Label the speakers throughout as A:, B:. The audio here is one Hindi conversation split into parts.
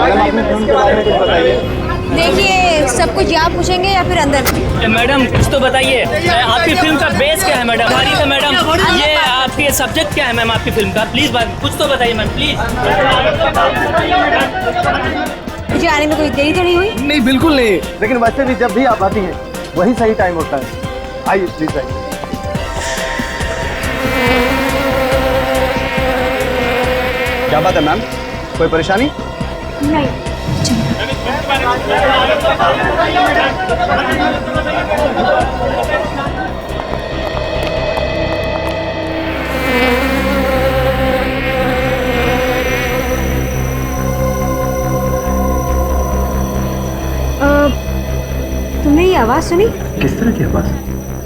A: मैडम अपनी फिल्म के बारे में कुछ बताइए।
B: देखिए, सब कुछ यहाँ पूछेंगे या फिर अंदर?
C: मैडम कुछ तो बताइए, आपकी फिल्म का बेस क्या है मैडम? तारीफ है मैडम, ये आपके सब्जेक्ट क्या है मैम आपकी फिल्म का? प्लीज कुछ तो बताइए मैम प्लीज।
B: मुझे आने में कोई देरी तो नहीं हुई?
A: नहीं बिल्कुल नहीं, लेकिन वैसे भी जब भी आप आती हैं वही सही टाइम होता है। आइए प्लीज आइए। क्या बात है मैम, कोई परेशानी?
B: नहीं। तुमने ये आवाज सुनी?
A: किस तरह की आवाज?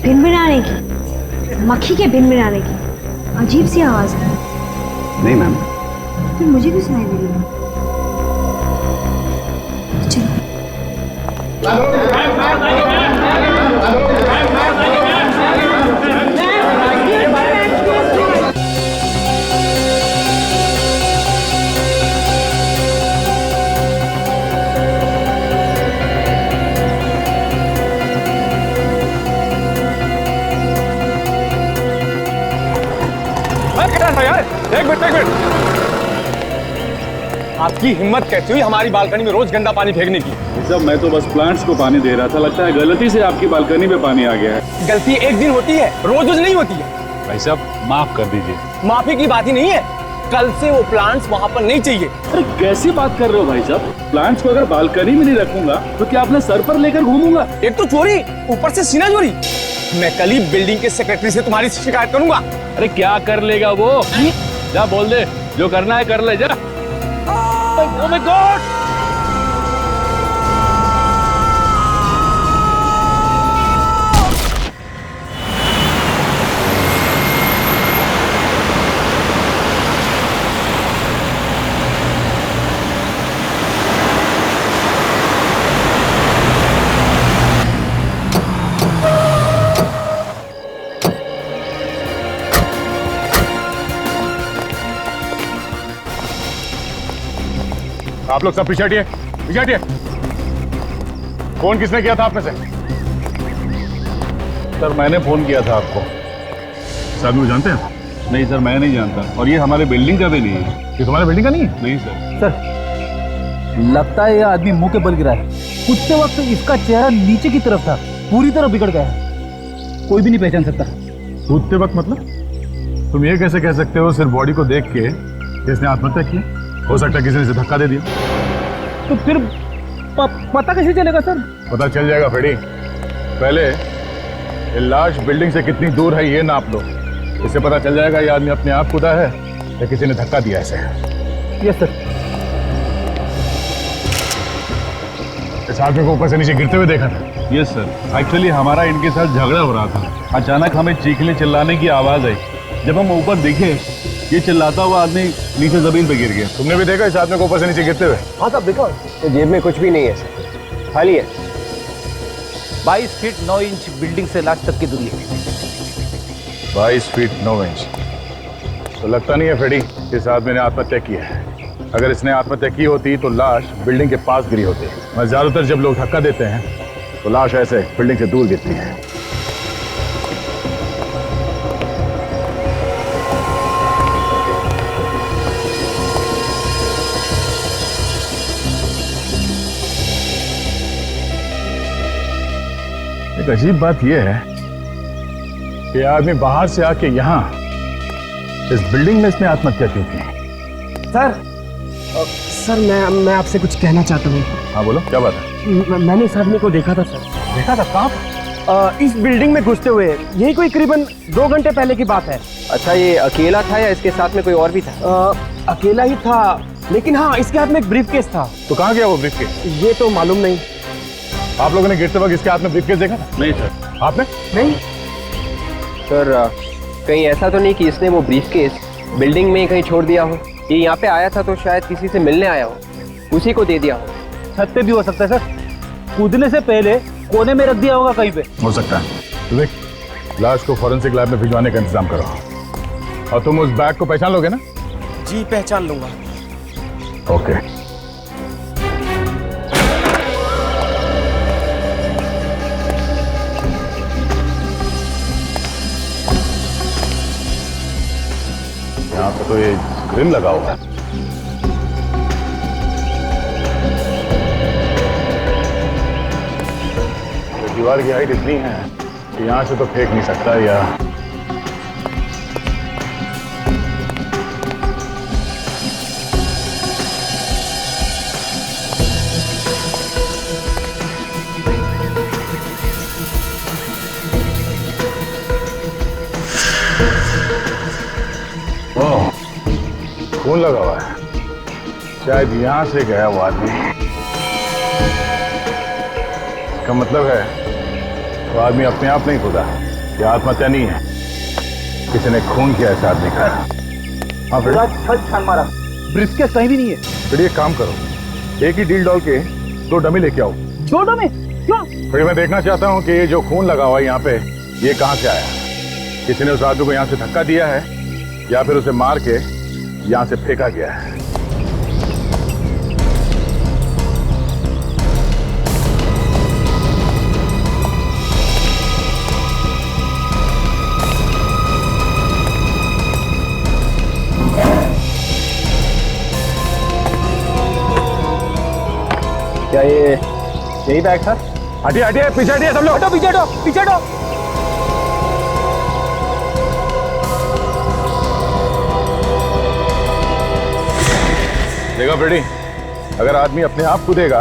B: भिनभिनाने की, मक्खी के भिनभिनाने की। अजीब सी आवाज है।
A: नहीं मैम।
B: तो मुझे भी सुनाई दे रही है। चलो।
D: यार एक मिनट, आपकी हिम्मत कैसी हुई हमारी बालकनी में रोज गंदा पानी फेंकने की?
E: सब मैं तो बस प्लांट्स को पानी दे रहा था, लगता है गलती से आपकी बालकनी में पानी आ गया है।
D: गलती एक दिन होती है, रोज रोज नहीं होती है।
E: भाई साहब माफ कर दीजिए।
D: माफी की बात ही नहीं है, कल से वो प्लांट्स वहाँ पर नहीं चाहिए।
E: अरे कैसी बात कर रहे हो भाई साहब? प्लांट्स को अगर बालकनी में नहीं रखूंगा तो क्या अपने सर पर लेकर घूमूंगा?
D: एक तो चोरी, ऊपर से सीना चोरी। मैं कल ही बिल्डिंग के सेक्रेटरी से तुम्हारी शिकायत करूंगा।
E: अरे क्या कर लेगा वो? जा बोल दे, जो करना है कर ले जा।
D: Oh my God!
F: आप लोग सब पीछे हटिए, पीछे हटिए। फोन किसने किया था आप में से?
E: सर मैंने फोन किया था आपको।
F: साहब मुझे जानते हैं?
E: नहीं सर मैं नहीं जानता, और ये हमारे बिल्डिंग का भी नहीं है।
F: ये तुम्हारे बिल्डिंग का नहीं है?
E: नहीं सर।
A: सर लगता है ये आदमी मुंह के बल गिरा है। कूदते वक्त इसका चेहरा नीचे की तरफ था, पूरी तरह बिगड़ गया है, कोई भी नहीं पहचान सकता।
F: कूदते वक्त मतलब? तुम ये कैसे कह सकते हो सिर्फ बॉडी को देख के किसने आत्महत्या की? हो सकता है किसी ने इसे धक्का दे दिया।
A: तो फिर पता कैसे चलेगा सर?
F: पता चल जाएगा फ्रेडी। पहले ये लाश बिल्डिंग से कितनी दूर है ये नाप लो, इससे पता चल जाएगा ये आदमी अपने आप कूदा है या किसी ने धक्का दिया इसे।
A: Yes sir.
F: इस आदमी को ऊपर से नीचे गिरते हुए देखा था?
E: यस सर, एक्चुअली हमारा इनके साथ झगड़ा हो रहा था। अचानक हमें चीखने चिल्लाने की आवाज आई। जब हम ऊपर देखे, ये चिल्लाता हुआ आदमी नीचे जमीन पे गिर गया।
F: तुमने भी देखा इस आदमी को ऊपर से नीचे गिरते हुए?
D: हाँ साहब देखो, जेब में कुछ भी नहीं है, खाली है।
A: 22 फीट 9 इंच बिल्डिंग से लाश तक की दूरी है।
F: 22 फीट 9 इंच। तो लगता नहीं है फ्रेडी इस आदमी ने आत्महत्या की है। अगर इसने आत्महत्या की होती तो लाश बिल्डिंग के पास गिरी होती। मैं ज्यादातर जब लोग धक्का देते हैं तो लाश ऐसे बिल्डिंग से दूर गिरती है। एक अजीब बात यह है कि आदमी बाहर से आके यहाँ इस बिल्डिंग में इसने आत्महत्या क्यों की?
D: सर मैं आपसे कुछ कहना चाहता हूँ।
F: हाँ बोलो, क्या बात है?
D: मैंने इस आदमी को देखा था सर।
F: देखा था? कहाँ?
D: इस बिल्डिंग में घुसते हुए, यही कोई करीबन 2 घंटे पहले की बात है।
G: अच्छा, ये अकेला था या इसके साथ में कोई और भी था?
D: अकेला ही था, लेकिन हाँ इसके हाथ में एक ब्रीफकेस था।
F: तो कहाँ गया वो ब्रीफकेस?
D: ये तो मालूम नहीं।
F: आप लोगों ने गिरते वक्त इसके हाथ में ब्रीफकेस देखा था?
E: नहीं सर।
F: आपने?
D: नहीं
G: सर, कहीं ऐसा तो नहीं कि इसने वो ब्रीफकेस बिल्डिंग में ही कहीं छोड़ दिया हो? ये यहाँ पे आया था तो शायद किसी से मिलने आया हो, उसी को दे दिया हो।
A: छत पे भी हो सकता है सर, कूदने से पहले कोने में रख दिया होगा कहीं पे।
F: हो सकता है। तो देख, लाश को फॉरेंसिक लैब में भिजवाने का इंतजाम करो। और तुम उस बैग को पहचान लोगे ना?
D: जी पहचान लूंगा।
F: ओके। यहाँ पे तो ये ग्रिल लगा हुआ है। तो दीवार की हाइट इतनी है कि यहाँ से तो फेंक नहीं सकता या खून लगा हुआ है। शायद यहां से गया वो आदमी। इसका मतलब है वो आदमी अपने आप नहीं खुदा, ये आत्महत्या नहीं है, किसी ने खून किया इस आदमी का। हाँ
A: पूरा छत छान मारा, ब्रिस्केस कहीं भी नहीं है।
F: फिर एक काम करो, एक ही डील डॉल के 2 डमी लेके आओ।
A: 2 डमी? क्यों?
F: फिर मैं देखना चाहता हूँ कि ये जो खून लगा हुआ है यहाँ पे, ये कहाँ से आया। किसी ने उस आदमी को यहाँ से धक्का दिया है या फिर उसे मार के यहां से फेंका गया है।
G: क्या ये यही बैग था?
D: हटिए हटिए, पीछे हटिए, सब लोग हटो, पीछे हटो, पीछे हटो।
F: देखा फ्रेडी, अगर आदमी अपने आप कूदेगा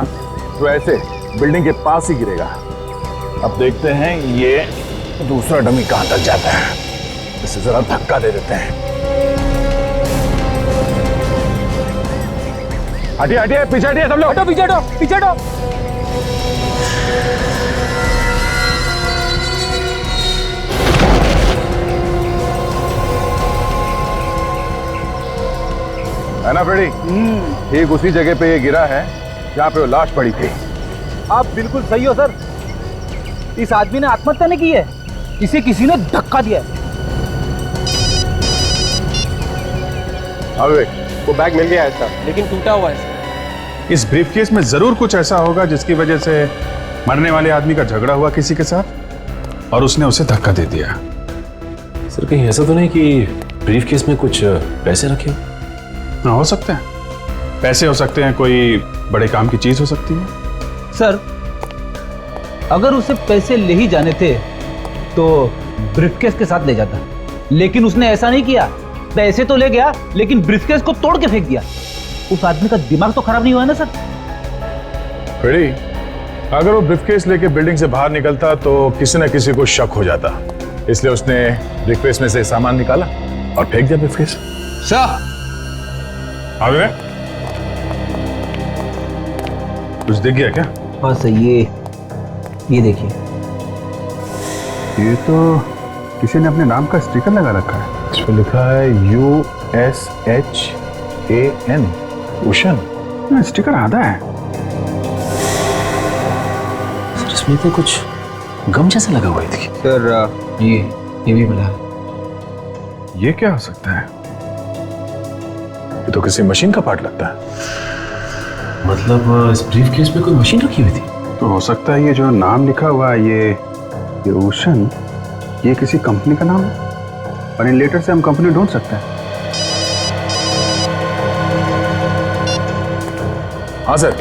F: तो ऐसे बिल्डिंग के पास ही गिरेगा। अब देखते हैं ये दूसरा डमी कहां तक जाता है। इसे जरा धक्का दे देते हैं।
D: हटिए हटिए, पीछे हटिए, सब लोग हटो, पीछे हटो, पीछे हटो।
F: है ना फ्रेडी? ठीक उसी जगह पे ये गिरा है जहां पे वो लाश पड़ी थी।
A: आप बिल्कुल सही हो सर। इस आदमी ने आत्महत्या नहीं की है, इसे किसी ने धक्का दिया है।
F: अबे
G: वो बैग मिल गया है सर, लेकिन टूटा हुआ है सर।
E: इस ब्रीफकेस में जरूर कुछ ऐसा होगा जिसकी वजह से मरने वाले आदमी का झगड़ा हुआ किसी के साथ और उसने उसे धक्का दे दिया।
H: सर कहीं ऐसा तो नहीं कि ब्रीफकेस में कुछ पैसे रखे?
E: हाँ, हो सकते हैं, पैसे हो सकते हैं, कोई बड़े काम की चीज हो सकती है।
A: सर, अगर उसे पैसे ले ही जाने थे तो ब्रीफकेस के साथ ले जाता, लेकिन उसने ऐसा नहीं किया। पैसे तो ले गया लेकिन ब्रीफकेस को तोड़ के फेंक दिया। उस आदमी का दिमाग तो खराब नहीं हुआ है ना सर?
F: फ्रेडी, अगर वो ब्रीफकेस लेके बिल्डिंग से बाहर निकलता तो किसी न किसी को शक हो जाता, इसलिए उसने ब्रीफकेस में से सामान निकाला और फेंक दिया ब्रीफकेस।
E: सर, आगे कुछ दिख गया क्या?
A: हाँ सर, ये देखिए,
E: ये तो किसी ने अपने नाम का स्टिकर लगा रखा है।
F: इस पर लिखा है USHAN, उशन।
E: स्टिकर आधा है।
H: सर इसमें तो कुछ गम जैसा लगा हुआ थी।
G: सर
A: ये भी मिला।
E: ये क्या हो सकता है?
F: ये तो किसी मशीन का पार्ट लगता है।
H: मतलब इस ब्रीफकेस में कोई मशीन रखी हुई थी?
E: तो हो सकता है ये जो नाम लिखा हुआ है, ये ओशन, ये किसी कंपनी का नाम है और इन लेटर से हम कंपनी ढूंढ सकते हैं।
F: हाँ सर,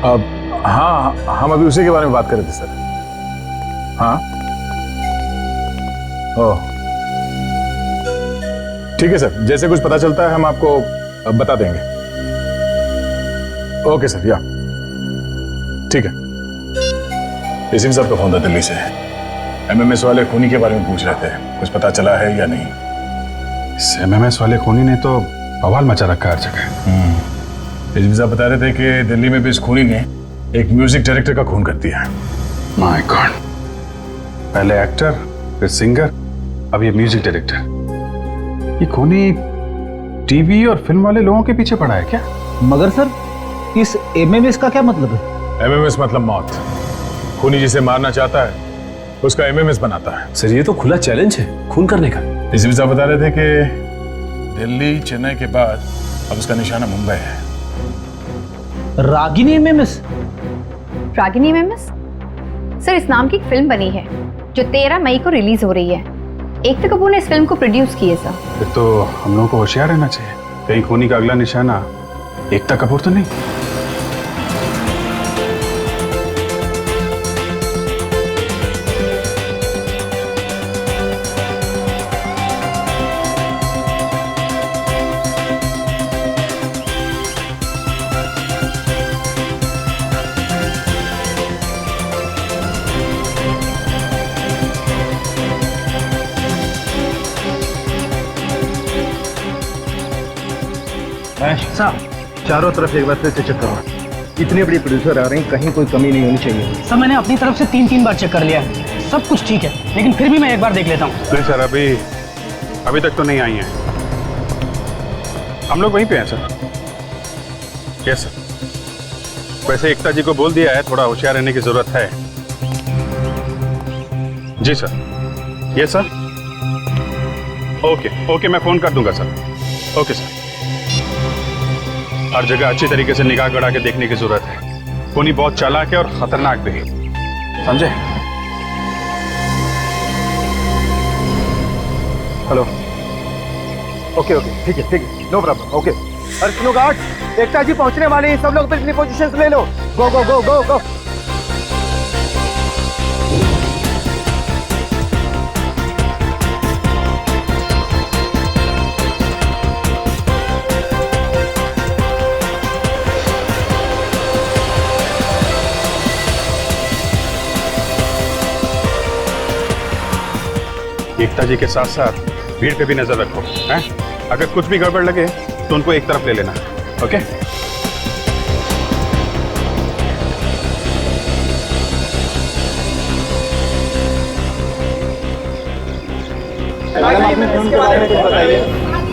F: अब हाँ, हम अभी उसी के बारे में बात कर रहे थे सर। हाँ, ओह ठीक है सर, जैसे कुछ पता चलता है हम आपको बता देंगे। ओके सर, या ठीक है। इसी साहब का फोन था दिल्ली से, MMS वाले खूनी के बारे में पूछ रहे थे, कुछ पता चला है या नहीं?
E: इस MMS वाले खूनी ने तो बवाल मचा रखा है हर जगह।
F: इसी साहब बता रहे थे कि दिल्ली में भी इस खूनी ने एक म्यूजिक डायरेक्टर का खून कर दिया है।
E: माय गॉड, पहले एक्टर, फिर सिंगर, अब ये म्यूजिक डायरेक्टर। ये खूनी टीवी और फिल्म वाले लोगों के पीछे पड़ा है क्या?
A: मगर सर, इस MMS का क्या मतलब है?
F: MMS मतलब मौत। खूनी जिसे मारना चाहता है उसका MMS बनाता है।
H: सर ये तो खुला चैलेंज है खून करने का।
F: इसी साहब बता रहे थे कि दिल्ली, चेन्नई के बाद अब उसका निशाना मुंबई है।
A: Ragini MMS?
I: Ragini MMS? Sir इस नाम की एक फिल्म बनी है जो 13 मई को रिलीज हो रही है। एकता कपूर ने इस फिल्म को प्रोड्यूस की है सर।
E: फिर तो हम लोगों को होशियार रहना चाहिए, कहीं खूनी का अगला निशाना एकता कपूर तो नहीं।
D: चारों तरफ एक बार फिर से चेक करो। इतने बड़े प्रोड्यूसर आ रहे हैं, कहीं कोई कमी नहीं होनी चाहिए।
C: सर मैंने अपनी तरफ से 3 बार चेक कर लिया है, सब कुछ ठीक है, लेकिन फिर भी मैं एक बार देख लेता हूँ।
E: नहीं सर, अभी तक तो नहीं आई हैं। हम लोग वहीं पे हैं सर। Yes sir. वैसे एकता जी को बोल दिया है, थोड़ा होशियार रहने की जरूरत है। जी सर। Yes sir. ओके, मैं फोन कर दूंगा सर। Okay sir. हर जगह अच्छी तरीके से निगाह गड़ा के देखने की जरूरत है। खूनी बहुत चालाक है और खतरनाक भी, समझे?
D: हेलो। ओके, ठीक है, नो प्रॉब्लम। ओके। अर्चनो गार्ड, एकता जी पहुंचने वाले हैं, सब लोग अपनी पोजीशंस ले लो। गो गो गो गो गो।
E: एकता जी के साथ साथ भीड़ पे भी नजर रखो, हैं? अगर कुछ भी गड़बड़ लगे तो उनको एक तरफ ले लेना। ओके?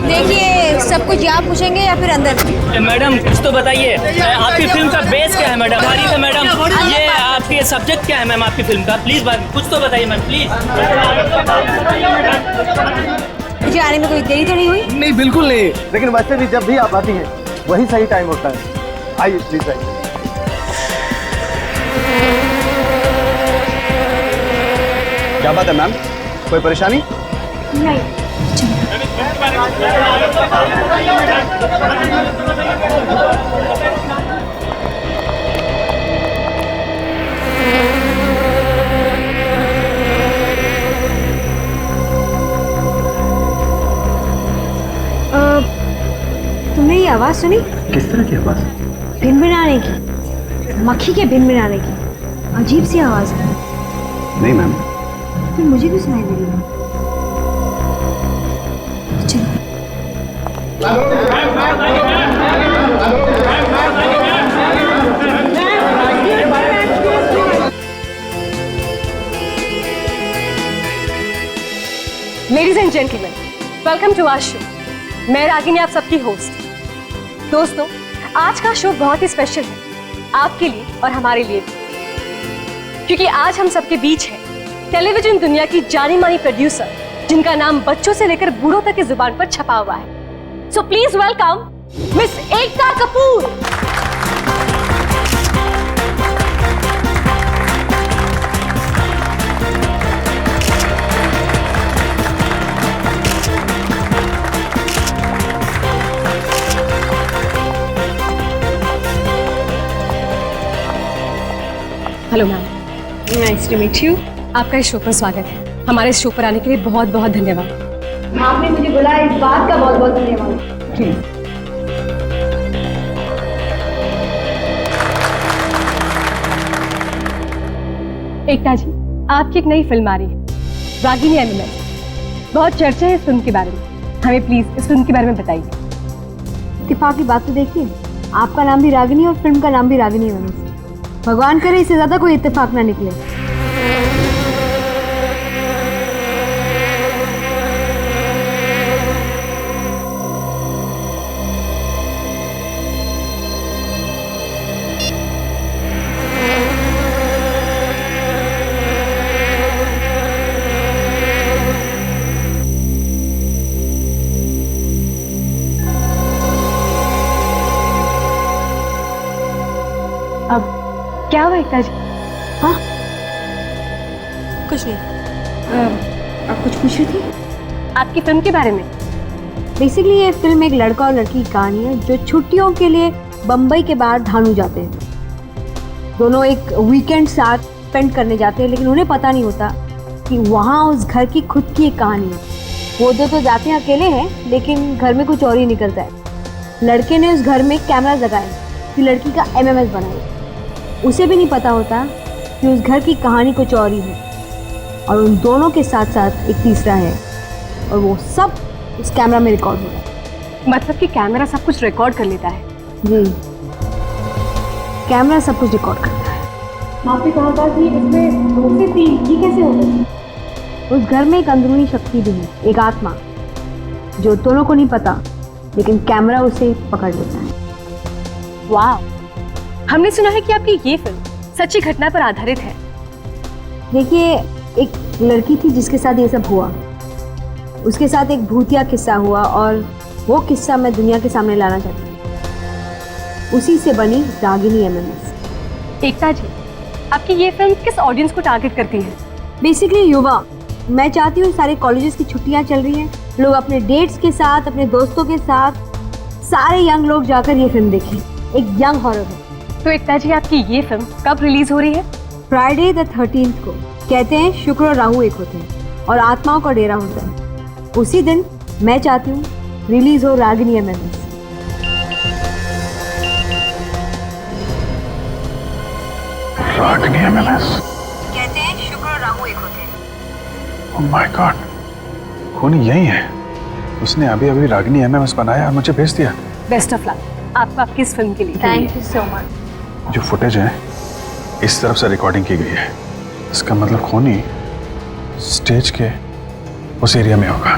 B: देखिए, सब कुछ यहाँ पूछेंगे या फिर अंदर?
C: मैडम कुछ तो बताइए, आपकी फिल्म का बेस क्या है मैडम? तारीफ है मैडम, ये आपके सब्जेक्ट क्या है मैम आपकी फिल्म का? प्लीज कुछ तो बताइए मैम, प्लीज।
B: मुझे आने में कोई देरी तो नहीं हुई?
D: नहीं, बिल्कुल नहीं। लेकिन वैसे भी जब भी आप आती हैं, वही सही टाइम होता है। आइए प्लीज आइए। क्या बात है मैम, कोई परेशानी?
B: नहीं। तुमने ये आवाज सुनी?
D: किस तरह की आवाज?
B: भिनभिनाने की, मक्खी के भिनभिनाने की। अजीब सी आवाज है।
D: नहीं मैम।
B: फिर मुझे भी सुनाई दे रही है। चलो।
I: Ladies and gentleman, welcome to our show. मैं रागिनी, आप सबकी होस्ट। दोस्तों, आज का शो बहुत ही स्पेशल है आपके लिए और हमारे लिए भी, क्योंकि आज हम सबके बीच है टेलीविजन दुनिया की जानी मानी प्रोड्यूसर, जिनका नाम बच्चों से लेकर बूढ़ों तक की जुबान पर छपा हुआ है। So please welcome miss Ekta Kapoor. Hello ma'am.
B: Nice to meet you.
I: आपका इस शो पर स्वागत है। हमारे इस शो पर आने के लिए बहुत बहुत धन्यवाद।
B: आपने मुझे बुलाया, इस बात का बहुत बहुत धन्यवाद।
I: एकता जी, आपकी एक नई फिल्म आ रही है, रागिनी एनिमल। बहुत चर्चा है इस फिल्म के बारे में, हमें प्लीज इस फिल्म के बारे में बताइए।
B: इत्तेफाक की बात तो देखिए, आपका नाम भी रागिनी और फिल्म का नाम भी रागिनी होने से। भगवान करे इससे ज्यादा कोई इत्तेफाक ना निकले।
I: अब क्या हुआ एकता जी?
B: हाँ, कुछ नहीं। आप कुछ पूछ रही थी?
I: आपकी फिल्म के बारे में।
B: बेसिकली ये फिल्म एक लड़का और लड़की की कहानी है जो छुट्टियों के लिए बम्बई के बाहर धानू जाते हैं। दोनों एक वीकेंड साथ स्पेंड करने जाते हैं, लेकिन उन्हें पता नहीं होता कि वहाँ उस घर की खुद की एक कहानी है। वो दो तो जाते हैं अकेले हैं, लेकिन घर में कुछ और ही निकलता है। लड़के ने उस घर में कैमरा लगाए कि लड़की का MMS बनाए। उसे भी नहीं पता होता कि उस घर की कहानी कुछ और ही है, और उन दोनों के साथ साथ एक तीसरा है, और वो सब उस कैमरा में रिकॉर्ड हो रहा है।
I: मतलब कि कैमरा सब कुछ रिकॉर्ड कर लेता है।
B: जी, कैमरा सब कुछ रिकॉर्ड करता है। आपने कहा था कि इसमें 2 से 3 ये कैसे हो गए? उस घर में एक अंदरूनी शक्ति भी है, एक आत्मा, जो दोनों को नहीं पता, लेकिन कैमरा उसे पकड़ लेता है।
I: वाह, हमने सुना है कि आपकी ये फिल्म सच्ची घटना पर आधारित है।
B: देखिए, एक लड़की थी जिसके साथ ये सब हुआ। उसके साथ एक भूतिया किस्सा हुआ, और वो किस्सा मैं दुनिया के सामने लाना चाहती हूँ। उसी से बनी रागिनी MMS।
I: एकता जी, आपकी ये फिल्म किस ऑडियंस को टारगेट करती है?
B: बेसिकली युवा। मैं चाहती हूँ सारे कॉलेजेस की छुट्टियाँ चल रही हैं, लोग अपने डेट्स के साथ, अपने दोस्तों के साथ, सारे यंग लोग जाकर ये फिल्म देखें। एक यंग हॉरर है।
I: तो एकता जी, आपकी ये फिल्म कब रिलीज हो रही है?
B: फ्राइडे द 13th को। कहते हैं शुक्र और राहु एक होते हैं और आत्माओं का डेरा होता है। उसी दिन मैं चाहती हूँ रिलीज हो रागिनी MMS।
F: रागिनी MMS।
B: कहते हैं शुक्र और राहु एक होते हैं।
F: ओह माय गॉड, खूनी यही है। उसने अभी अभी रागिनी MMS बनाया और मुझे भेज दिया।
I: बेस्ट ऑफ लक आपको आपकी इस फिल्म के लिए।
B: Thank you so much.
F: जो फुटेज है इस तरफ से रिकॉर्डिंग की गई है, इसका मतलब खूनी स्टेज के उस एरिया में होगा।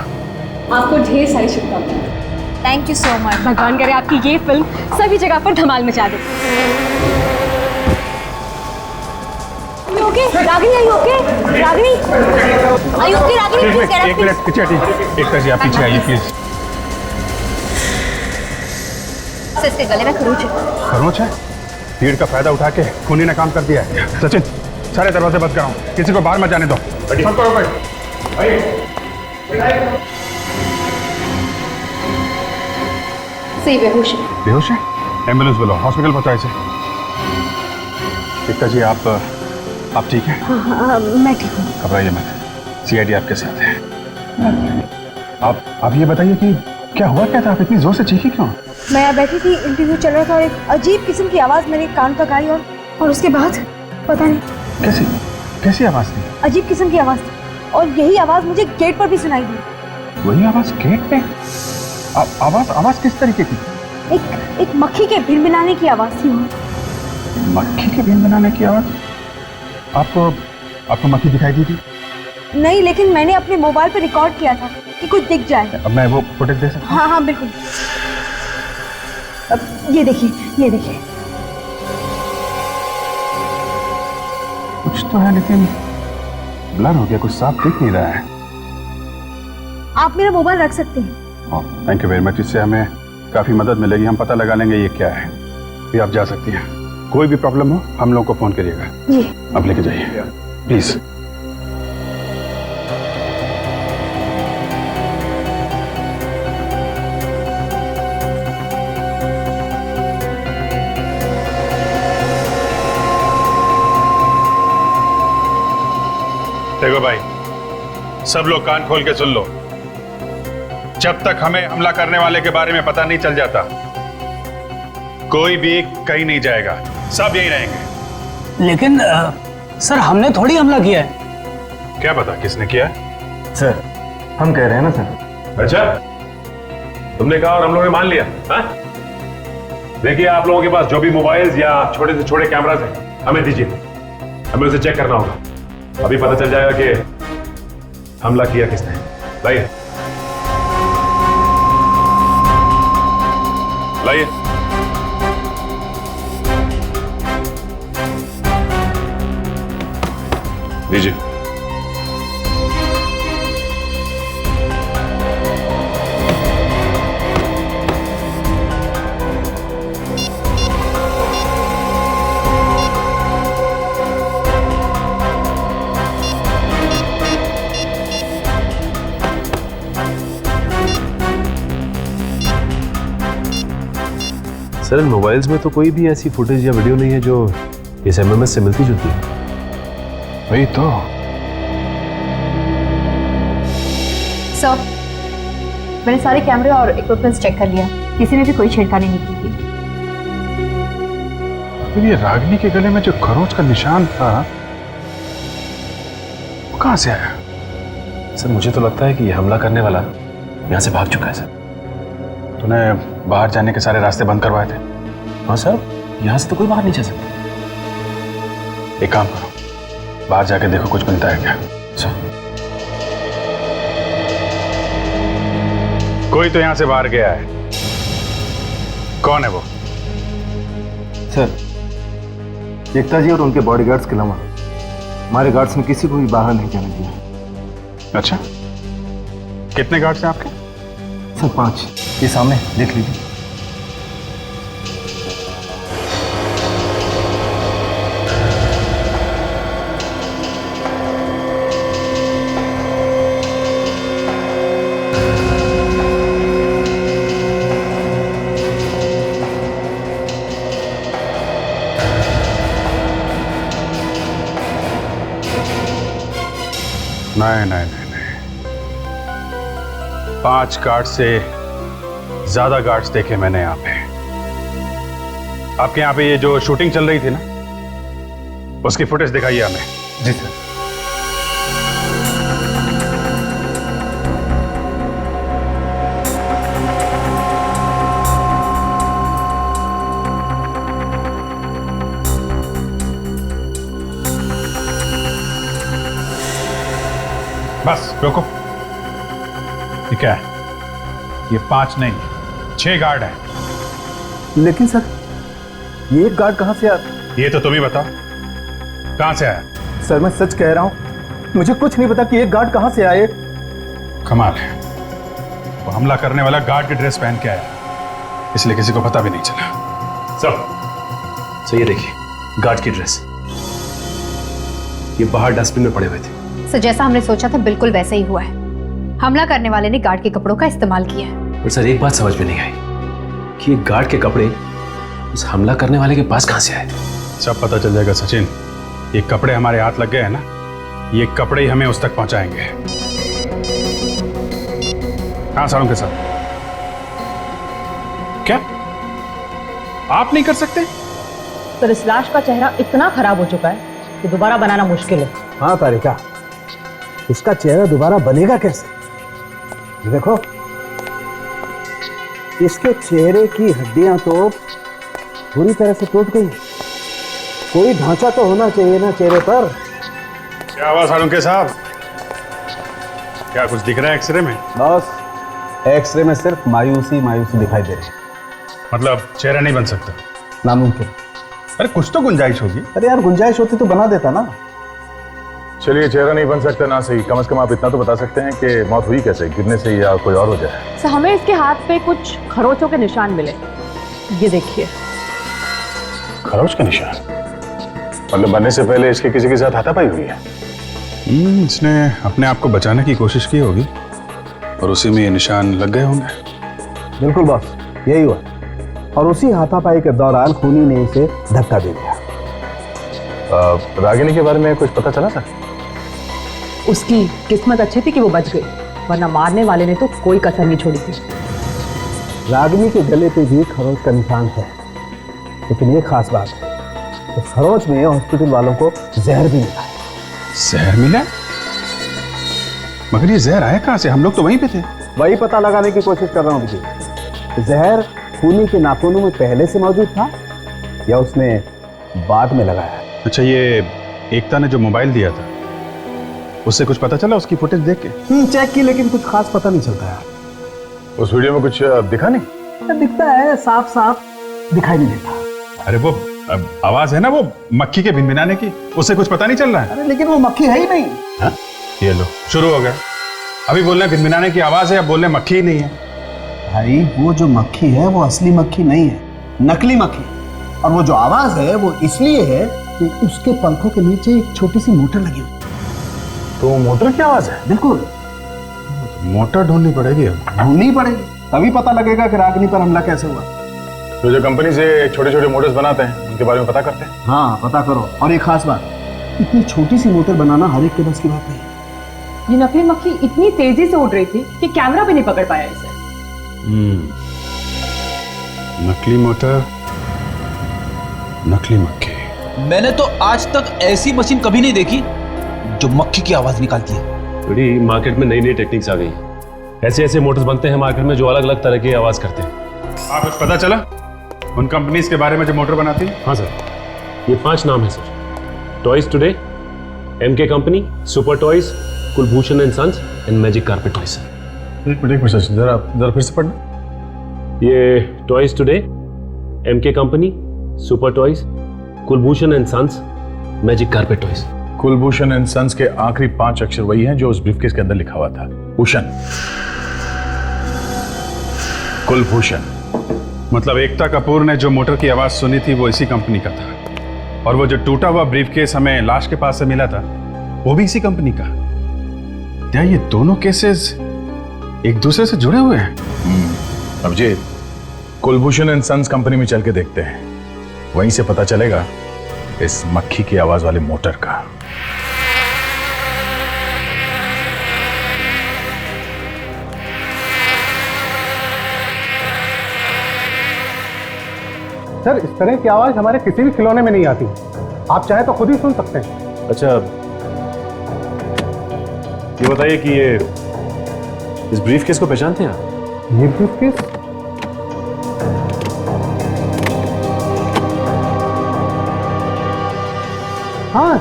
I: आपको ढेर सारी शुभकामनाएं।
B: Thank you so much.
I: भगवान करे आपकी ये फिल्म सभी जगह पर धमाल मचा दे।
B: Ragini, are you okay? Ragini, are you okay? Ragini, please get up,
F: एक मिनट पीछे हटिए। एकता जी आप पीछे आइए प्लीज।
B: इसके गले में खरोच है।
F: खरोच है? भीड़ का फायदा उठा के खूनी ने काम कर दिया है। सचिन, सारे दरवाजे बंद कराओ, किसी को बाहर मत जाने दो। सब करो भाई।
B: सही बेहोश है।
F: बेहोश है? एम्बुलेंस बुलाओ, हॉस्पिटल पहुंचाओ इसे। एकता जी आप ठीक हैं?
B: हाँ, मैं ठीक हूँ।
F: घबराइए मत, CID आपके साथ है। आप ये बताइए कि क्या हुआ क्या था? आप इतनी जोर से चीखी क्यों?
B: मैं यहाँ बैठी थी, इंटरव्यू चल रहा था, और एक अजीब किस्म की आवाज़ मेरे कान तक आई, और उसके बाद पता नहीं
F: कैसी आवाज़ थी?
B: अजीब किस्म की आवाज़ थी, और यही आवाज़ मुझे गेट पर भी सुनाई दी।
F: वही आवाज़ गेट पे? आवाज़ किस तरीके की?
B: एक मक्खी के भिनभिनाने की आवाज़ थी।
F: मक्खी के भिनभिनाने की आवाज़? आपको मक्खी दिखाई दी थी?
B: नहीं, लेकिन मैंने अपने मोबाइल पर रिकॉर्ड किया था कि कुछ दिख जाए।
F: अब मैं वो फुटेज दे सकता हूँ?
B: हाँ बिल्कुल। अब ये देखिए।
F: कुछ तो है लेकिन ब्लर हो गया, कुछ साफ दिख नहीं रहा है।
B: आप मेरा मोबाइल रख सकते हैं।
F: थैंक यू वेरी मच, इससे हमें काफ़ी मदद मिलेगी। हम पता लगा लेंगे ये क्या है। ये आप जा सकती हैं। कोई भी प्रॉब्लम हो हम लोगों को फ़ोन करिएगा।
B: जी।
F: अब लेके जाइए प्लीज़। देखो भाई, सब लोग कान खोल के सुन लो। जब तक हमें हमला करने वाले के बारे में पता नहीं चल जाता, कोई भी कहीं नहीं जाएगा, सब यहीं रहेंगे।
C: लेकिन सर, हमने थोड़ी हमला किया है।
F: क्या पता किसने किया?
D: सर, हम कह रहे हैं ना सर।
H: अच्छा, तुमने कहा और हम लोगों ने मान लिया। हाँ? देखिए, आप लोगों के पास जो भी मोबाइल्स या छोटे से छोटे कैमरास हैं, हमें दीजिए, हमें उसे चेक करना होगा। अभी पता चल जाएगा कि हमला किया किसने। लाइए लाइए। दीजिए। सर इन मोबाइल्स में तो कोई भी ऐसी फुटेज या वीडियो नहीं है जो इस एमएमएस से मिलती जुलती है।
F: वही तो।
I: सर, मैंने सारे कैमरे और इक्विपमेंट्स चेक कर लिया, किसी ने भी कोई छेड़खानी नहीं की थी।
F: ये रागिनी के गले में जो खरोच का निशान था वो कहां से आया?
H: सर मुझे तो लगता है कि ये हमला करने वाला यहाँ से भाग चुका है सर।
F: तूने बाहर जाने के सारे रास्ते बंद करवाए थे?
H: हाँ सर, यहाँ से तो कोई बाहर नहीं जा सकता।
F: एक काम करो, बाहर जाके देखो कुछ बनता है क्या।
H: सर
F: कोई तो यहाँ से बाहर गया है। कौन है वो?
D: सर, एकता जी और उनके बॉडीगार्ड्स के अलावा हमारे गार्ड्स ने किसी को भी बाहर नहीं जाने दिया।
F: अच्छा, कितने गार्ड्स हैं आपके?
D: सर 5, ये सामने देख लीजिए।
F: नहीं, 5 गार्ड से ज्यादा गार्ड्स देखे मैंने यहाँ पे। आपके यहाँ पे ये जो शूटिंग चल रही थी ना, उसकी फुटेज दिखाइए हमें।
D: जी सर।
F: बस रोको। ये क्या है? ये 5 नहीं, 6 गार्ड हैं।
D: लेकिन सर, ये एक गार्ड कहां से आया?
F: ये तो तुम ही बताओ, कहां से आया?
D: सर मैं सच कह रहा हूं, मुझे कुछ नहीं पता कि एक गार्ड कहां से आए।
F: कमाल है, वो हमला करने वाला गार्ड की ड्रेस पहन के आया, इसलिए किसी को पता भी नहीं चला।
H: सर ये देखिए, गार्ड की ड्रेस, ये बाहर डस्टबिन में पड़े हुए थे।
J: सर जैसा हमने सोचा था बिल्कुल वैसा ही हुआ है। हमला करने वाले ने गार्ड के कपड़ों का इस्तेमाल किया है।
H: पर सर एक बात समझ में नहीं आई कि ये गार्ड के कपड़े उस हमला करने वाले के पास कहां से आए थे।
F: सब पता चल जाएगा सचिन। ये कपड़े हमारे हाथ लग गए हैं ना, ये कपड़े ही हमें उस तक पहुंचाएंगे। हाँ सालों के साथ। क्या आप नहीं कर सकते?
K: सर इस लाश का चेहरा इतना खराब हो चुका है कि दोबारा बनाना मुश्किल है।
D: हाँ तारिका, इसका चेहरा दोबारा बनेगा कैसे? देखो, इसके चेहरे की हड्डियां तो पूरी तरह से टूट गई। कोई ढांचा तो होना चाहिए ना चेहरे पर।
F: क्या हुआ सालुंके साहब? क्या कुछ दिख रहा है एक्सरे में?
A: बॉस, एक्सरे में सिर्फ मायूसी दिखाई दे रही है।
F: मतलब चेहरा नहीं बन सकता?
A: नामुमकिन।
F: अरे कुछ तो गुंजाइश होगी।
A: अरे यार, गुंजाइश होती तो बना देता ना।
F: चलिए, चेहरा नहीं बन सकता ना सही, कम से कम आप इतना तो बता सकते हैं कि मौत हुई कैसे, गिरने से या कोई और वजह है?
K: सर हमें इसके हाथ पे कुछ खरोचों के निशान मिले, ये देखिए।
F: खरोच के निशान? मतलब मरने से पहले इसके किसी के साथ हाथापाई हुई है? इसने अपने आप को बचाने की कोशिश की होगी और उसी में ये निशान लग गए होंगे।
D: बिल्कुल बॉस, यही हुआ। और उसी हाथापाई के दौरान खूनी ने इसे धक्का दे दिया।
F: रागिनी के बारे में कुछ पता चला सर?
K: उसकी किस्मत अच्छी थी कि वो बच गई, वरना मारने वाले ने तो कोई कसर नहीं छोड़ी थी।
D: रागिनी के गले पे भी खरोच का निशान है, लेकिन एक खास बात है, तो खरोच में हॉस्पिटल वालों को जहर भी मिला है।
F: जहर मिला? मगर ये जहर आया कहां से? हम लोग तो वहीं पे थे।
D: वही पता लगाने की कोशिश कर रहा हूँ विजय। जहर खूनी के नाखूनों में पहले से मौजूद था या उसने बाद में लगाया?
F: अच्छा, ये एकता ने जो मोबाइल दिया था उससे कुछ पता चला? उसकी फुटेज देख के
D: चेक की, लेकिन कुछ खास पता नहीं चलता यार।
F: उस वीडियो में कुछ दिखा नहीं?
D: दिखता है, साफ साफ दिखाई नहीं देता।
F: अरे वो आवाज है ना, वो मक्खी के भिनभिनाने की, उससे कुछ पता नहीं चल रहा है?
D: अरे लेकिन वो मक्खी है ही नहीं।
F: हाँ? ये लो, शुरू हो गया। अभी बोलने भिनभिनाने की आवाज है, अब बोलने मक्खी ही नहीं है।
D: भाई वो जो मक्खी है वो असली मक्खी नहीं है, नकली मक्खी। और वो जो आवाज है वो इसलिए है कि उसके पंखों के नीचे एक छोटी सी मोटर लगी हुई।
F: तो मोटर की आवाज है?
D: बिल्कुल।
F: मोटर ढूंढनी पड़ेगी अब।
D: ढूंढनी पड़ेगी, तभी पता लगेगा कि रागिनी पर हमला कैसे हुआ।
F: तो जो कंपनी से छोटे छोटे मोटर्स बनाते हैं उनके बारे में पता करते हैं।
D: हाँ पता करो। और एक खास बात, इतनी छोटी सी मोटर बनाना हर एक के बस की बात नहीं।
K: ये नकली मक्खी इतनी तेजी से उड़ रही थी कि कैमरा भी नहीं पकड़ पाया इसे।
E: नकली मोटर, नकली मक्खी।
A: मैंने तो आज तक ऐसी मशीन कभी नहीं देखी जो मक्खी की आवाज निकालती है।
H: बड़ी मार्केट में नई नई टेक्निक्स आ गई हैं। ऐसे ऐसे मोटर्स बनते हैं मार्केट में जो अलग अलग तरह की आवाज करते हैं।
E: आप कुछ पता चला उन कंपनीज के बारे में जो मोटर बनाती है?
H: हाँ सर, ये 5 नाम है sir. Toys today, MK company, super toys, Kulbhushan and sons and magic carpet toys.
F: एक मिनट जरा फिर से पढ़ना।
H: ये toys today, MK company, super toys, Kulbhushan and sons, magic carpet toys.
F: Kulbhushan and sons के आखिरी 5 अक्षर वही हैं जो उस ब्रीफकेस के अंदर लिखा हुआ था, भूषण, कुलभूषण।
E: मतलब एकता कपूर ने जो मोटर की आवाज सुनी थी वो इसी कंपनी का था, और वो जो टूटा हुआ ब्रीफकेस हमें लाश के पास से मिला था वो भी इसी कंपनी का। क्या ये दोनों केसेस एक दूसरे से जुड़े हुए हैं?
F: Abhijeet, Kulbhushan and sons company में चल के देखते हैं, वहीं से पता चलेगा इस मक्खी की आवाज वाले मोटर का।
D: सर इस तरह की आवाज हमारे किसी भी खिलौने में नहीं आती। आप चाहे तो खुद ही सुन सकते हैं।
H: अच्छा, ये बताइए कि ये इस ब्रीफकेस को पहचानते हैं आप?
D: ये ब्रीफकेस? हाँ,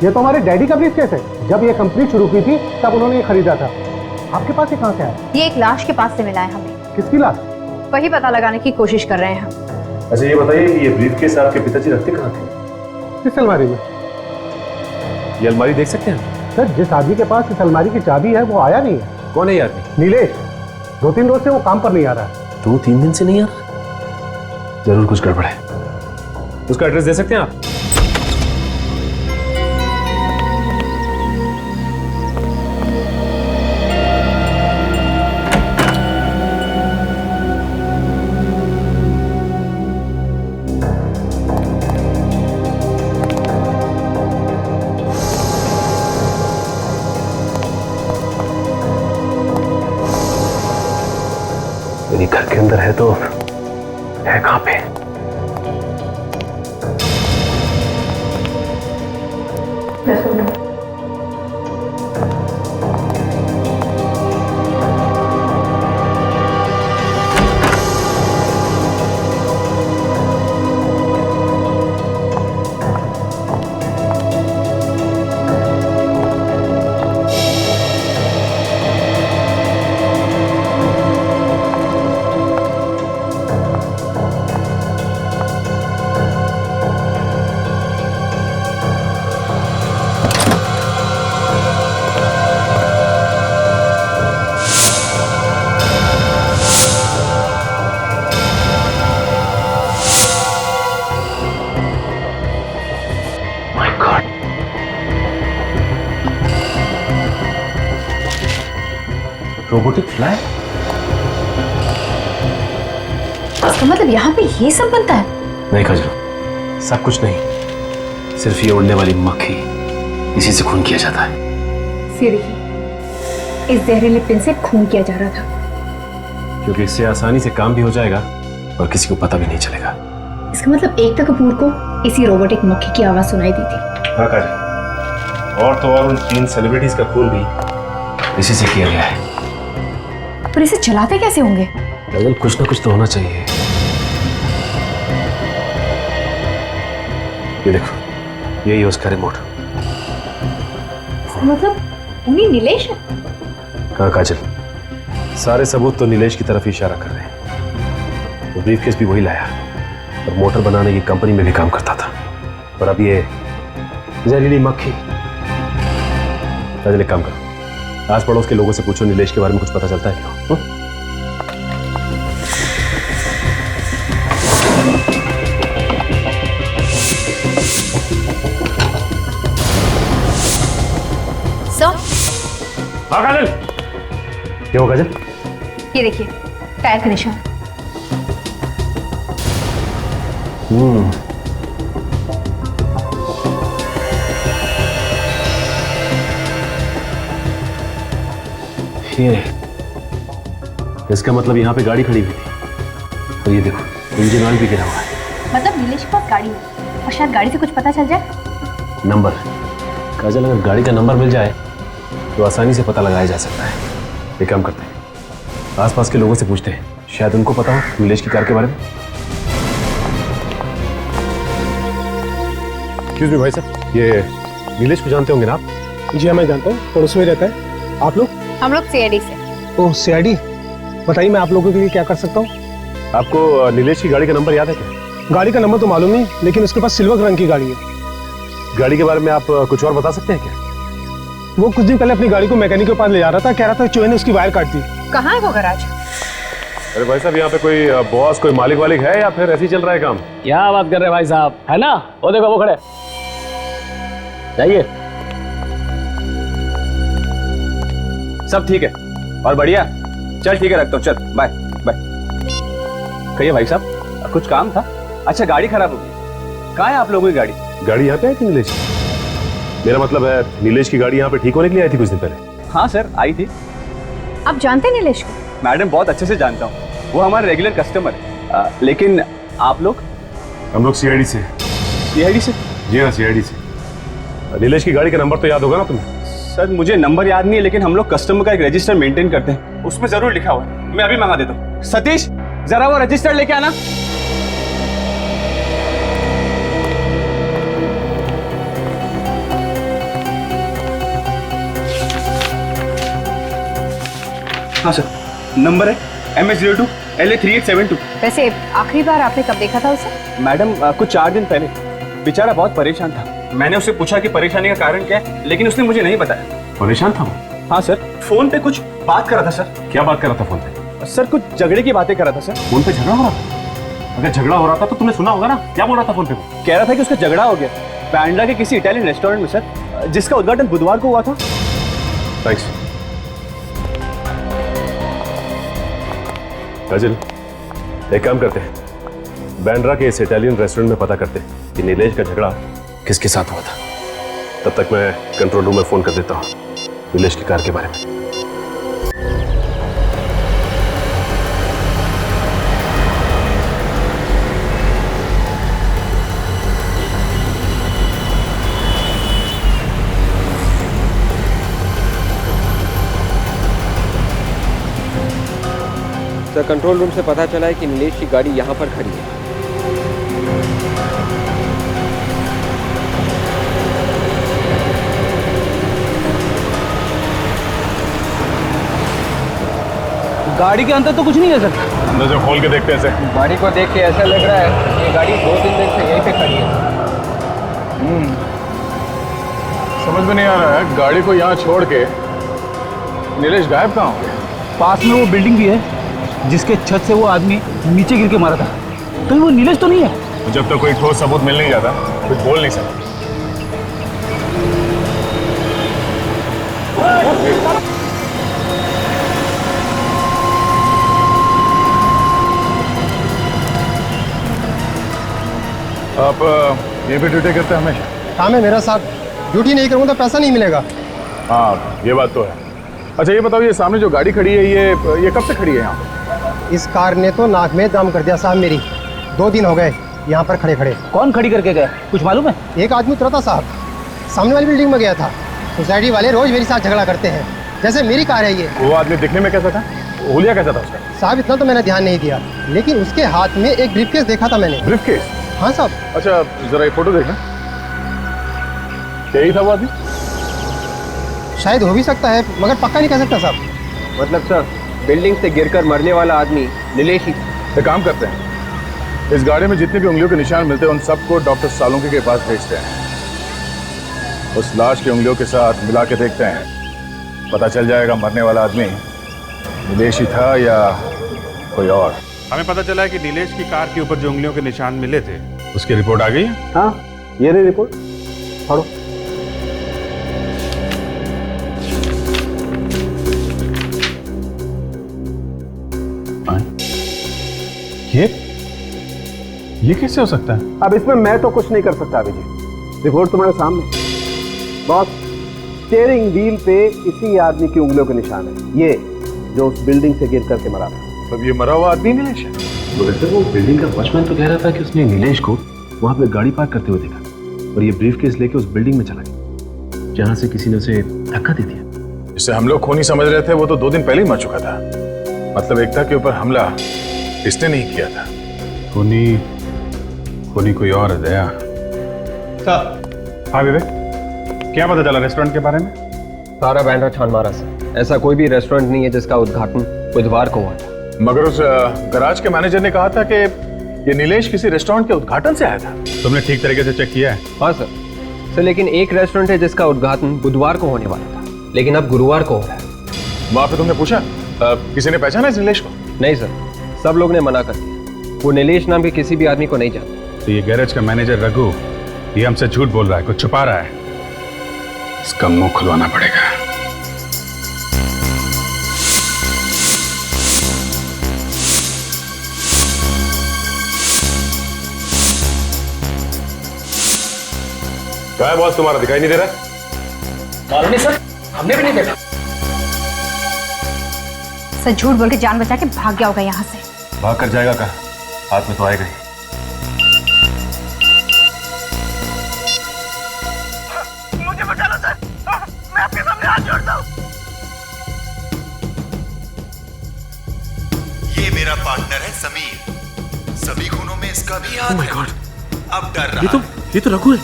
D: ये तो हमारे डैडी का ब्रीफकेस है। जब ये कंपनी शुरू की थी तब उन्होंने ये खरीदा था। आपके पास ये कहाँ से आया?
J: ये एक लाश के पास से मिला है हमें।
D: किसकी लाश?
J: वही पता लगाने की कोशिश कर रहे हैं हम।
H: अच्छा ये बताइए कि ये ब्रीफकेस आपके पिताजी रखते कहाँ थे?
D: किस अलमारी में?
H: ये अलमारी देख सकते हैं?
D: सर जिस आदमी के पास इस अलमारी की चाबी है वो आया नहीं है।
H: कौन है ये आदमी?
D: नीलेश। 2-3 रोज से वो काम पर नहीं आ रहा है।
H: 2-3 दिन से नहीं आ रहा? जरूर कुछ गड़बड़ है। उसका एड्रेस दे सकते हैं आप? मेरी घर के अंदर है तो है कहां पे? Robotic fly?
J: इसका मतलब यहाँ पे ये सब बनता है?
H: नहीं खजरो, सब कुछ नहीं, सिर्फ ये उड़ने वाली मक्खी, इसी से खून किया जाता है।
J: सीढ़ी इस जहरीले पिन से खून किया जा रहा था,
H: क्योंकि इससे आसानी से काम भी हो जाएगा और किसी को पता भी नहीं चलेगा।
J: इसका मतलब एकता कपूर को इसी रोबोटिक मक्खी की आवाज सुनाई दी थी।
H: हाँ काजी, और तो और उन 3 सेलिब्रिटीज का खून भी इसी से किया गया है।
J: पर इसे चलाते कैसे होंगे?
H: काजल, कुछ ना कुछ तो होना चाहिए। ये देखो, यही है उसका रिमोट।
J: मतलब उन्हीं नीलेश है?
H: हाँ काजल, सारे सबूत तो नीलेश की तरफ इशारा कर रहे हैं। वो ब्रीफकेस भी वही लाया और मोटर बनाने की कंपनी में भी काम करता था। और अब ये जहरीली मक्खी। काजल एक काम करो, आस पड़ोस के लोगों से पूछो नीलेश के बारे में कुछ पता चलता है क्या? हाँ काजल। क्या हो काजल?
J: ये देखिए, टायर का निशान।
H: ये इसका मतलब यहाँ पे गाड़ी खड़ी हुई थी और ये देखो इंजन ऑयल भी गिरा हुआ है।
J: मतलब नीलेश के पास गाड़ी है और शायद गाड़ी से कुछ पता चल जाए।
H: नंबर काजल, अगर गाड़ी का नंबर मिल जाए तो आसानी से पता लगाया जा सकता है। एक काम करते हैं, आसपास के लोगों से पूछते हैं, शायद उनको पता हो नीलेश की कार के बारे में। एक्सक्यूज मी भाई साहब, ये नीलेश को जानते होंगे ना आप?
L: जी हाँ, मैं जानता हूँ, पड़ोस में रहता है। आप लोग?
J: हम लोग सीआईडी से।
L: ओह सीआईडी, बताइए मैं आप लोगों के लिए क्या कर सकता हूँ?
H: आपको नीलेश की गाड़ी का नंबर याद है क्या?
L: गाड़ी का नंबर तो मालूम नहीं, लेकिन उसके पास सिल्वर रंग की गाड़ी है।
H: गाड़ी के बारे में आप कुछ और बता सकते हैं क्या?
L: वो कुछ दिन पहले अपनी गाड़ी को मैकेनिक के पास ले जा रहा था, कह रहा था चूहे ने उसकी वायर काट दी।
J: कहाँ है वो गैराज?
H: अरे भाई साहब, यहाँ पे कोई बॉस, कोई मालिक वालिक है या फिर ऐसे ही चल रहा है काम?
C: क्या बात कर रहे हैं भाई साहब, है ना? वो देखो वो खड़े, जाइए।
A: सब ठीक है और बढ़िया। चल ठीक है, रखता हूँ, चल बाय बाय। कहिए भाई साहब, कुछ काम था? अच्छा, गाड़ी खराब हो गई। कहाँ है आप लोगों की गाड़ी?
H: गाड़ी यहाँ पे आई थी नीलेश की? मेरा मतलब है नीलेश की गाड़ी यहाँ पे ठीक होने के लिए आई थी कुछ दिन पहले।
A: हाँ सर, आई थी।
J: आप जानते हैं नीलेश को?
A: मैडम, बहुत अच्छे से जानता हूँ, वो हमारा रेगुलर कस्टमर है। लेकिन आप लोग?
H: हम लोग सीआईडी से।
A: सीआईडी से?
H: जी हाँ, सीआईडी से। नीलेश की गाड़ी का नंबर तो याद होगा ना तुम्हें?
A: सर मुझे नंबर याद नहीं है, लेकिन हम लोग कस्टमर का एक रजिस्टर मेंटेन करते हैं, उसमें जरूर लिखा हुआ है। मैं अभी मंगा देता हूँ। सतीश, जरा वो रजिस्टर लेके आना। हाँ सर, नंबर है MS02 LA3872।
J: वैसे आखिरी बार आपने कब देखा था उसे?
A: मैडम, कुछ 4 दिन पहले। बेचारा बहुत परेशान था। मैंने उससे पूछा कि परेशानी का कारण क्या है, लेकिन उसने मुझे नहीं बताया।
H: परेशान था वो?
A: हाँ सर, फोन पे कुछ बात कर रहा था सर।
H: क्या बात कर रहा था फोन पे?
A: सर कुछ झगड़े की बातें कर रहा था सर।
H: फोन पे झगड़ा हो रहा था? अगर झगड़ा हो रहा था तो तुमने सुना होगा ना, क्या बोल रहा था फोन पे?
A: कह रहा था कि उसका झगड़ा हो गया बांद्रा के किसी इटालियन रेस्टोरेंट में सर, जिसका उद्घाटन बुधवार को हुआ था।
H: थैंक्स। काजल, एक काम करते हैं, बांद्रा के इस इटालियन रेस्टोरेंट में पता करते हैं कि नीलेश का झगड़ा किसके साथ हुआ था। तब तक मैं कंट्रोल रूम में फोन कर देता हूँ नीलेश की कार के बारे में।
G: सर, कंट्रोल रूम से पता चला है कि नीलेश की गाड़ी यहाँ पर खड़ी है।
A: गाड़ी के अंदर तो कुछ नहीं है सर।
H: अंदर जो खोल के देखते हैं ऐसे।
G: गाड़ी को देख के ऐसा लग रहा है ये गाड़ी 2-3 दिन से यहीं पे खड़ी है।
F: समझ में नहीं आ रहा है, गाड़ी को यहाँ छोड़ के नीलेश गायब कहाँ हो गया?
A: पास में वो बिल्डिंग भी है जिसके छत से वो आदमी नीचे गिर के मारा था। तो वो नीलेश तो नहीं है?
H: जब तक कोई ठोस सबूत मिल नहीं जाता कुछ बोल नहीं सकता।
F: आप ये भी ड्यूटी करते हैं हमेशा?
L: काम है मेरा साहब, ड्यूटी नहीं करूँगा तो पैसा नहीं मिलेगा।
F: हाँ, ये बात तो है। अच्छा ये बताओ, ये सामने जो गाड़ी खड़ी है ये कब से खड़ी है यहाँ?
L: इस कार ने तो नाक में दम कर दिया साहब मेरी। 2 दिन हो गए यहाँ पर खड़े खड़े।
A: कौन खड़ी करके गया, कुछ मालूम है?
L: एक आदमी उतरा था साहब, सामने वाली बिल्डिंग में गया था। सोसाइटी वाले रोज मेरे साथ झगड़ा करते हैं, जैसे मेरी कार है ये।
F: वो आदमी दिखने में कैसा था? हुलिया कैसा था उसका?
L: साहब इतना तो मैंने ध्यान नहीं दिया, लेकिन उसके हाथ में एक ब्रीफकेस देखा था मैंने।
F: ब्रीफकेस?
L: हाँ साहब।
F: अच्छा जरा ये फोटो देखना, यही था वो आदमी?
L: शायद हो भी सकता है, मगर पक्का नहीं कह सकता साहब।
G: मतलब सर, बिल्डिंग से गिरकर मरने वाला आदमी नीलेश ही।
F: एक काम करते हैं, इस गाड़ी में जितने भी उंगलियों के निशान मिलते हैं उन सबको डॉक्टर सालुंके के पास भेजते हैं। उस लाश की उंगलियों के साथ मिला के देखते हैं, पता चल जाएगा मरने वाला आदमी नीलेश ही था या कोई और।
E: हमें पता चला है कि नीलेश की कार के ऊपर जो उंगलियों के निशान मिले थे उसकी रिपोर्ट आ गई है।
A: हाँ, ये रही रिपोर्ट, पढ़ो।
E: ये कैसे हो सकता है?
D: अब इसमें मैं तो कुछ नहीं कर सकता अभिजीत, रिपोर्ट तुम्हारे सामने। बॉस, स्टीयरिंग व्हील पे इसी आदमी की उंगलियों के निशान है, ये जो उस बिल्डिंग से गिर करके मरा था।
F: तब ये मरा हुआ आदमी नीलेश है?
H: तो वैसे वो बिल्डिंग का वॉचमैन तो कह रहा था कि उसने नीलेश को वहां पे गाड़ी पार्क करते हुए देखा और ये ब्रीफकेस लेके उस बिल्डिंग में चला गया जहां से किसी ने उसे धक्का दे दिया।
F: जिसे हम लोग खूनी समझ रहे थे वो तो 2 दिन पहले ही मर चुका था। मतलब एकता के ऊपर हमला इसने नहीं किया था।
E: खूनी कोई और है दया। हाँ विवेक, क्या पता चला रेस्टोरेंट के बारे में?
G: सारा बैंड्रा छान मारा सर, ऐसा कोई भी रेस्टोरेंट नहीं है जिसका उद्घाटन बुधवार को हुआ था।
F: मगर उस गराज के मैनेजर ने कहा था कि ये नीलेश किसी रेस्टोरेंट के उद्घाटन से आया था।
E: तुमने ठीक तरीके से चेक किया है?
G: हाँ सर, लेकिन एक रेस्टोरेंट है जिसका उद्घाटन बुधवार को होने वाला था, लेकिन अब गुरुवार को हो रहा है।
F: वहां पे तुमने पूछा किसी ने पहचाना इस नीलेश को?
G: नहीं सर, सब लोग ने मना कर दिया, वो नीलेश नाम के किसी भी आदमी को नहीं जानते।
E: तो ये गैरेज का मैनेजर रघु ये हमसे झूठ बोल रहा है, कुछ छुपा रहा है। इसका मुंह खुलवाना पड़ेगा।
H: क्या है बॉस, तुम्हारा दिखाई नहीं दे रहा?
C: मालूम नहीं सर, हमने भी नहीं देखा।
J: सर झूठ बोल के जान बचा के भाग गया होगा यहाँ से।
H: भाग कर जाएगा कहाँ? हाथ में तो आएगा ही।
C: मुझे बचा लो सर, मैं आपके सामने हाथ जोड़ता हूँ।
M: ये मेरा पार्टनर है समीर, सभी खूनों में इसका भी हाथ है। अब डर रहा
C: ये तो रघु है,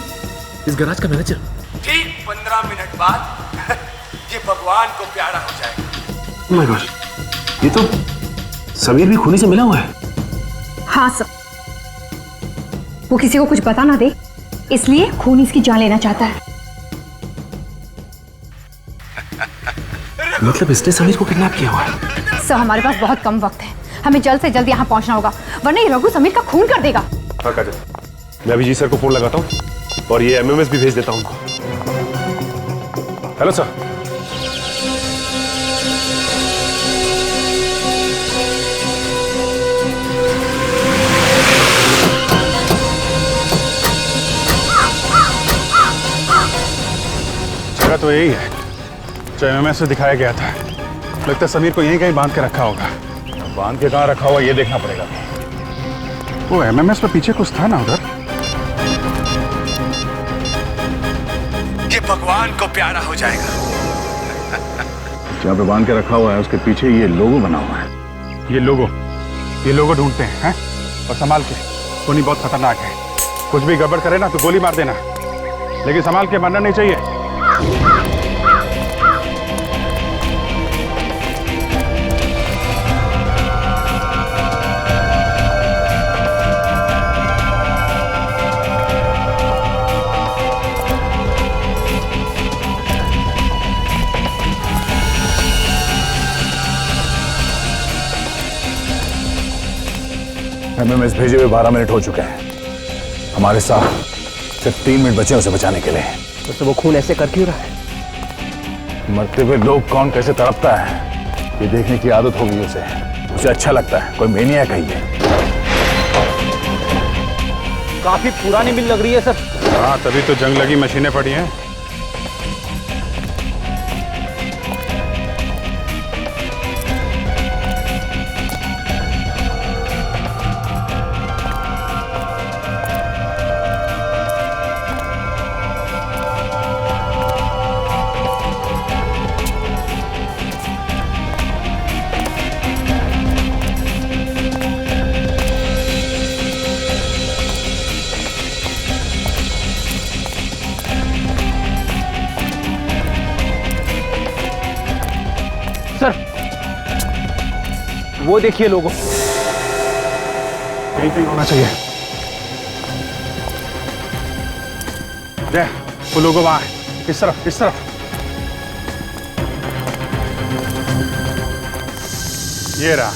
C: इस गैराज का मैनेजर।
M: ठीक 15 मिनट बाद ये भगवान को प्यारा हो जाएगा।
C: ओह माय गॉड, ये तो समीर भी खूनी से मिला हुआ है।
J: हाँ सर, वो किसी को कुछ बता ना दे, इसलिए खूनी इसकी जान लेना चाहता है।
C: मतलब इसने समीर को किडनैप किया हुआ है।
J: सर हमारे पास बहुत कम वक्त है, हमें जल्द से जल्द यहाँ पहुँचना होगा, वरना ये रघु समीर का खून कर देगा।
H: हाँ काजल, मैं अभिजीत सर को फोन लगाता हूँ और ये एमएमएस भी भेज देता हूँ उनको। Hello sir.
E: जगह तो यही है जो एमएमएस में दिखाया गया था। लगता है समीर को यहीं कहीं बांध के रखा होगा।
F: बांध के कहाँ रखा हुआ ये देखना पड़ेगा।
E: वो एमएमएस पे पीछे कुछ था ना उधर।
M: ये भगवान को प्यारा हो जाएगा।
F: जहाँ पे बांध के रखा हुआ है उसके पीछे ये लोगो बना हुआ है।
E: ये लोगो ढूंढते हैं और संभाल के। खूनी बहुत खतरनाक है, कुछ भी गड़बड़ करे ना तो गोली मार देना, लेकिन संभाल के मारना नहीं चाहिए।
F: एमएमएस भेजे हुए 12 मिनट हो चुके हैं। हमारे साथ सिर्फ 3 मिनट बचे उसे बचाने के लिए।
G: तो वो खून ऐसे कर क्यों रहा है?
F: मरते हुए लोग कौन कैसे तड़पता है ये देखने की आदत हो गई उसे अच्छा लगता है। कोई मेनियक है ये।
A: काफी पुरानी मिल लग रही है सर।
E: हाँ, तभी तो जंग लगी मशीनें पड़ी हैं।
A: सर वो देखिए लोगों,
E: कहीं पे होना चाहिए। वो लोगों वहां है, इस तरफ इस तरफ। ये रहा।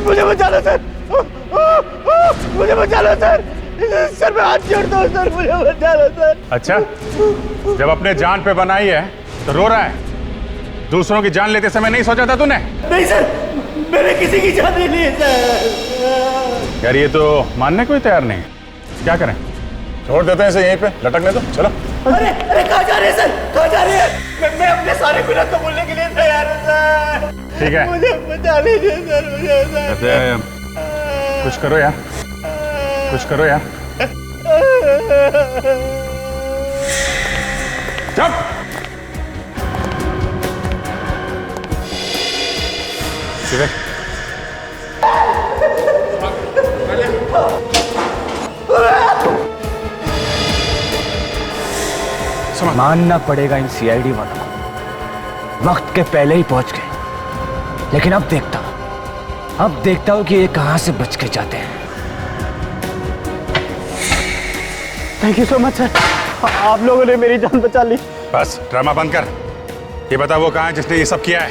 C: मुझे बचा लो सर, मुझे बचा लो सर, सर मैं हाथ जोड़ता हूँ सर, मुझे बचा लो सर।
E: अच्छा, जब अपने जान पे बनाई है तो रो रहा है। दूसरों की जान लेते समय नहीं सोचा था तूने?
C: नहीं सर, मैंने किसी की जान नहीं ली सर।
E: यार ये तो मानने को ही तैयार नहीं। क्या करें? छोड़ देते हैं इसे यहीं पे लटकने दो। चलो।
C: अरे अरे कहाँ जा रहे हैं सर? कहाँ जा रहे हैं? मैं अपने सारे गुनाह तो बोलने के लिए तैयार हूँ सर।
E: ठीक है।
C: मुझे बचा लीजिए सर, मुझे सर।
E: कुछ करो यार, कुछ करो यार। चुप।
N: मानना पड़ेगा इन सीआईडी वालों को, वक्त के पहले ही पहुंच गए। लेकिन अब देखता हूं कि ये कहां से बच के जाते हैं।
C: Thank you so much sir, आप लोगों ने मेरी जान बचा ली।
E: बस ड्रामा बंद कर। ये बता वो कहाँ है जिसने ये सब किया है?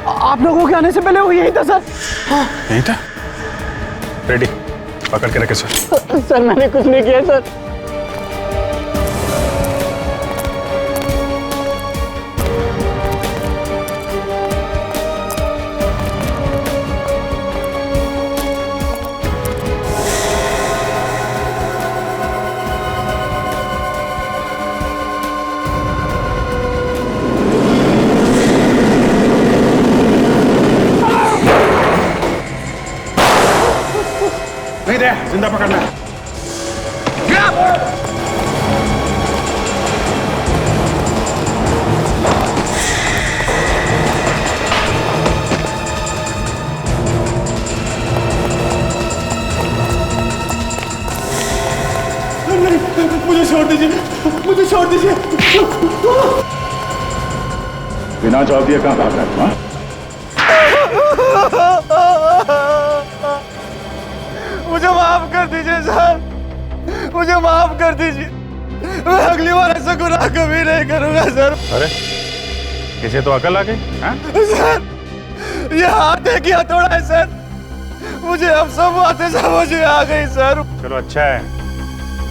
C: आप लोगों के आने से पहले वो यही था सर।
E: यही था? रेडी, पकड़ के रखे सर।
C: सर मैंने कुछ नहीं किया सर।
E: नहीं दे, जिंदा पकड़ना है।
C: मुझे छोड़ दीजिए, मुझे छोड़ दीजिए।
F: बिना जवाब दिए कहाँ भाग रहा है?
C: मुझे माफ कर दीजिए सर, मुझे माफ कर दीजिए। मैं अगली बार ऐसा गुनाह कभी नहीं करूंगा सर।
E: अरे इसे तो अकल आ गई।
C: सर ये हाथ है कि हथौड़ा है सर? मुझे अब सब बातें समझ में आ गई सर।
E: चलो अच्छा है,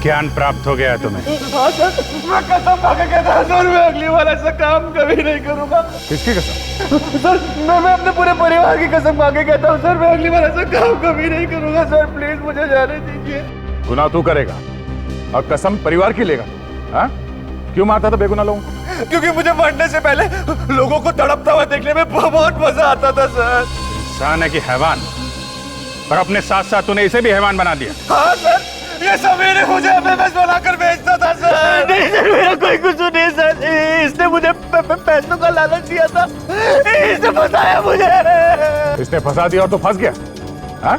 E: ज्ञान प्राप्त हो गया तुम्हें।
C: हाँ सर, मैं कसम खा के कहता हूँ सर, मैं अगली बार ऐसा काम कभी नहीं करूंगा।
E: किसकी कसम?
C: सर मैं अपने पूरे परिवार की कसम खा के कहता हूँ सर, मैं अगली बार ऐसा काम कभी नहीं करूंगा सर। प्लीज मुझे जाने दीजिए।
F: गुनाह तू करेगा और कसम परिवार की लेगा? हाँ? क्यों मारता था बेगुनाह लोगों को?
C: क्योंकि मुझे मरने से पहले लोगों को तड़पता हुआ देखने में बहुत मजा आता था सर।
E: इंसान है कि हैवान, और अपने साथ साथ तूने इसे भी हैवान बना दिया।
C: हाँ सर, ये सवेरे मुझे एमएमएस बनाकर बेचता था सर। नहीं सर, मेरा कोई कसूर नहीं सर। इसने मुझे पैसों का लालच दिया था, इसने फंसाया मुझे।
F: इसने फंसा दिया और तो फंस गया। हाँ?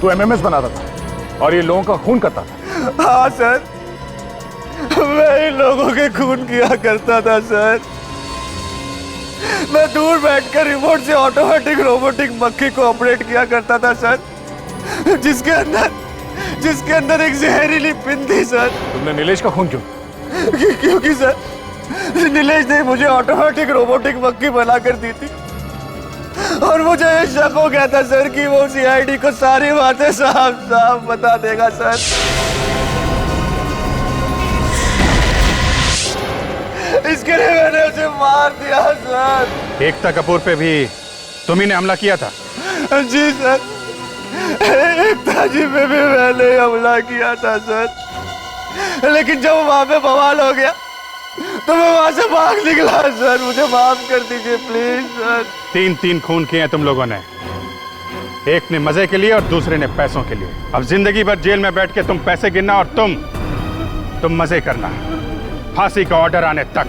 F: तू एमएमएस बनाता था और ये लोगों का खून करता था।
C: हाँ सर, मैं इन लोगों के खून किया करता था सर। मैं दूर बैठकर रिमोट से ऑटोमेटिक रोबोटिक मक्खी को ऑपरेट किया करता था सर, जिसके अंदर एक जहरीली पिन थी सर।
F: तुमने नीलेश का खून क्यों?
C: क्योंकि सर नीलेश ने मुझे ऑटोमेटिक रोबोटिक मक्खी बनाकर दी थी, और मुझे ये शक हो गया था सर कि वो सीआईडी को सारी बातें साफ साफ बता देगा सर। इसके लिए मैंने उसे मार दिया सर।
E: एकता कपूर पे भी तुम्ही ने हमला किया था?
C: जी सर, एकता जी पे भी मैंने हमला किया था सर, लेकिन जब वहां पे बवाल हो गया तो मैं वहां से भाग निकला सर। मुझे माफ कर दीजिए प्लीज सर।
E: 3 खून किए हैं तुम लोगों ने, एक ने मजे के लिए और दूसरे ने पैसों के लिए। अब जिंदगी भर जेल में बैठ के तुम पैसे गिनना और तुम मजे करना, फांसी का ऑर्डर आने तक।